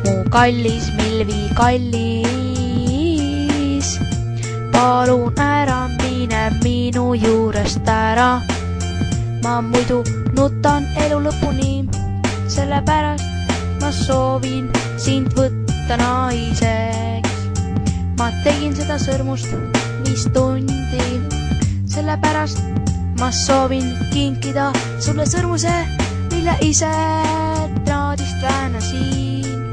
mu kallis Milvi kallis. Palun ära mine minu juurest ära, ma muidu nutan elu lõpuni, sellepärast ma soovin sind võtta naiseks. Ma tegin seda sõrmust 5 tundi, sellepärast ma soovin kinkida sulle sõrmuse, mille ise traadist väänasin.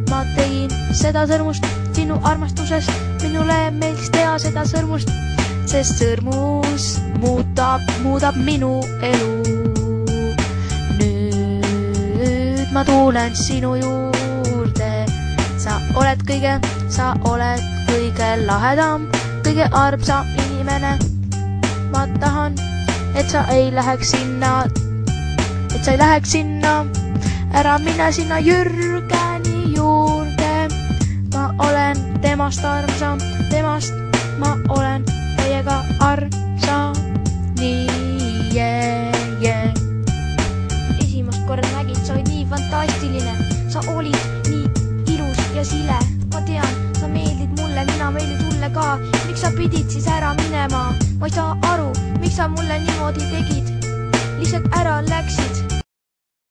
Ma tegin seda sõrmust sinu armastusest, minule meeldiks teha seda sõrmust, sest sõrmus muudab minu elu. Nüüd ma tulen sinu juurde, sa oled kõige lahedam, kõige armsam inimene. Ma tahan, et sa ei läheks sinna, ära mine sinna Jürgeni juurde. Ma olen temast armsam, temast ma olen täiega armsam. Nii, Esimest korda nägin, sa olid nii fantastiline, sa olid nii ilus ja sile. Ma tean, sa meeldid mulle, mina meeldin sulle ka. Miks sa pidid siis ära minema? Ma ei saa aru, miks sa mulle niimoodi tegid. Lihtsalt ära läksid.